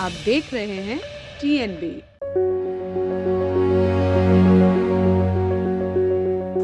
आप देख रहे हैं TNB।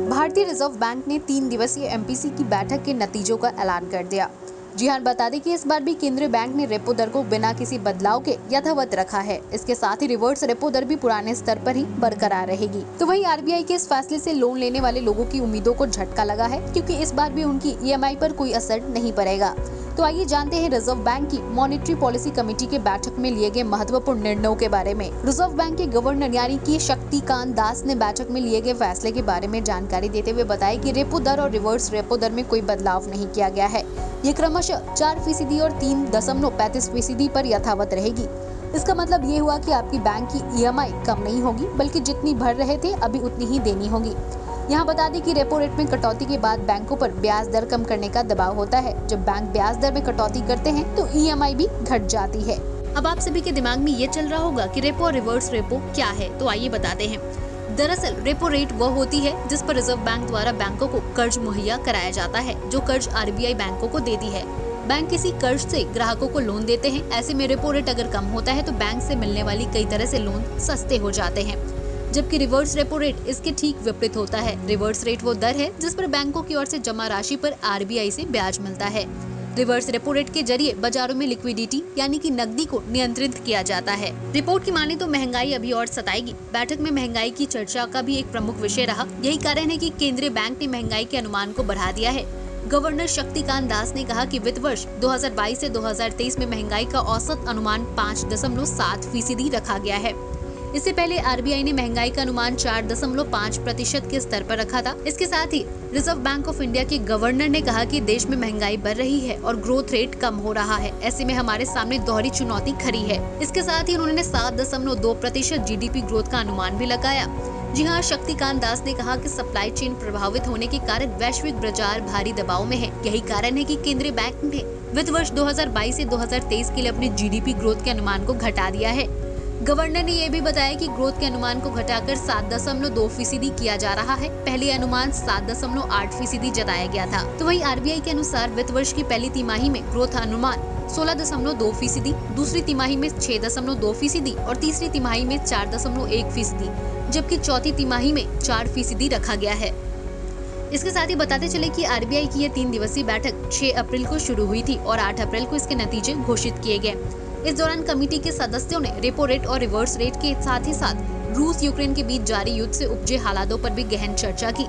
भारतीय रिजर्व बैंक ने 3 दिवसीय MPC की बैठक के नतीजों का ऐलान कर दिया। जी हां, बता दें कि इस बार भी केंद्रीय बैंक ने रेपो दर को बिना किसी बदलाव के यथावत रखा है। इसके साथ ही रिवर्स रेपो दर भी पुराने स्तर पर ही बरकरार रहेगी। तो वहीं RBI के इस फैसले से लोन लेने वाले लोगों की उम्मीदों को झटका लगा है, क्योंकि इस बार भी उनकी EMI पर कोई असर नहीं पड़ेगा। तो आइए जानते हैं रिजर्व बैंक की मॉनेटरी पॉलिसी कमेटी के बैठक में लिए गए महत्वपूर्ण निर्णयों के बारे में। रिजर्व बैंक के गवर्नर यानी कि शक्तिकांत दास ने बैठक में लिए गए फैसले के बारे में जानकारी देते हुए बताया कि रेपो दर और रिवर्स रेपो दर में कोई बदलाव नहीं किया गया है। ये क्रमशः 4% और 3.35% पर यथावत रहेगी। इसका मतलब ये हुआ कि आपकी बैंक की EMI कम नहीं होगी, बल्कि जितनी भर रहे थे अभी उतनी ही देनी होगी। यहाँ बता दें कि रेपो रेट में कटौती के बाद बैंकों पर ब्याज दर कम करने का दबाव होता है। जब बैंक ब्याज दर में कटौती करते हैं तो EMI भी घट जाती है। अब आप सभी के दिमाग में ये चल रहा होगा कि रेपो और रिवर्स रेपो क्या है, तो आइए बताते हैं। दरअसल रेपो रेट वह होती है जिस पर रिजर्व बैंक द्वारा बैंकों को कर्ज मुहैया कराया जाता है, जो कर्ज RBI बैंकों को देती है। बैंक किसी कर्ज से ग्राहकों को लोन देते हैं। ऐसे में रेपो रेट अगर कम होता है तो बैंक से मिलने वाली कई तरह से लोन सस्ते हो जाते हैं, जबकि रिवर्स रेपो रेट इसके ठीक विपरीत होता है। रिवर्स रेट वो दर है जिस पर बैंकों की ओर से जमा राशि पर RBI से ब्याज मिलता है। रिवर्स रेपो रेट के जरिए बाजारों में लिक्विडिटी यानी कि नकदी को नियंत्रित किया जाता है। रिपोर्ट की माने तो महंगाई अभी और सताएगी। बैठक में महंगाई की चर्चा का भी एक प्रमुख विषय रहा। यही कारण है कि केंद्रीय बैंक ने महंगाई के अनुमान को बढ़ा दिया है। गवर्नर शक्तिकांत दास ने कहा कि वित्त वर्ष 2022 से 2023 में महंगाई का औसत अनुमान 5.7% रखा गया है। इससे पहले RBI ने महंगाई का अनुमान 4.5% के स्तर पर रखा था। इसके साथ ही रिजर्व बैंक ऑफ इंडिया के गवर्नर ने कहा कि देश में महंगाई बढ़ रही है और ग्रोथ रेट कम हो रहा है। ऐसे में हमारे सामने दोहरी चुनौती खड़ी है। इसके साथ ही उन्होंने 7.2% GDP ग्रोथ का अनुमान भी लगाया। जी हाँ, शक्तिकांत दास ने कहा कि सप्लाई चेन प्रभावित होने के कारण वैश्विक बाजार भारी दबाव में है। यही कारण है कि केंद्रीय बैंक ने वित्त वर्ष 2022 से 2023 के लिए अपने GDP ग्रोथ के अनुमान को घटा दिया है। गवर्नर ने यह भी बताया कि ग्रोथ के अनुमान को घटाकर 7.2% किया जा रहा है। पहले अनुमान 7.8% जताया गया था। तो वहीं RBI के अनुसार वित्त वर्ष की पहली तिमाही में ग्रोथ अनुमान 16.2%, दूसरी तिमाही में 6.2% और तीसरी तिमाही में 4.1%, जबकि चौथी तिमाही में 4% रखा गया है। इसके साथ ही बताते चले कि RBI की यह 3 दिवसीय बैठक 6 अप्रैल को शुरू हुई थी और 8 अप्रैल को इसके नतीजे घोषित किए गए। इस दौरान कमेटी के सदस्यों ने रेपो रेट और रिवर्स रेट के साथ ही साथ रूस यूक्रेन के बीच जारी युद्ध से उपजे हालातों पर भी गहन चर्चा की।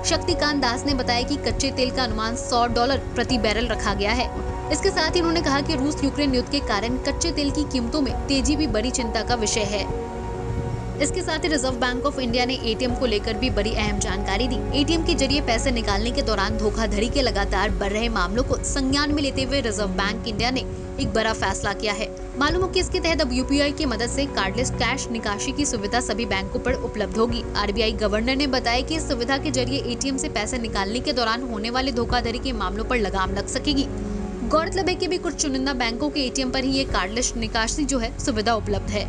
शक्तिकांत दास ने बताया कि कच्चे तेल का अनुमान $100 प्रति बैरल रखा गया है। इसके साथ ही उन्होंने कहा कि रूस यूक्रेन युद्ध के कारण कच्चे तेल की कीमतों में तेजी भी बड़ी चिंता का विषय है। इसके साथ ही रिजर्व बैंक ऑफ इंडिया ने ATM को लेकर भी बड़ी अहम जानकारी दी। ATM के जरिए पैसे निकालने के दौरान धोखाधड़ी के लगातार बढ़ रहे मामलों को संज्ञान में लेते हुए रिजर्व बैंक इंडिया ने एक बड़ा फैसला किया है। मालूम हो कि इसके तहत अब UPI की मदद से कार्डलेस कैश निकासी की सुविधा सभी बैंकों पर उपलब्ध होगी। RBI गवर्नर ने बताया कि इस सुविधा के जरिए ATM से पैसे निकालने के दौरान होने वाले धोखाधड़ी के मामलों पर लगाम लग सकेगी। गौरतलब है कि भी कुछ चुनिंदा बैंकों के ATM पर ही ये कार्डलेस निकासी जो है सुविधा उपलब्ध है।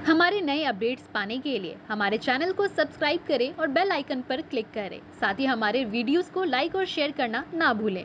हमारे नए अपडेट्स पाने के लिए हमारे चैनल को सब्सक्राइब करें और बेल आइकन पर क्लिक करें। साथ ही हमारे वीडियोस को लाइक और शेयर करना ना भूलें।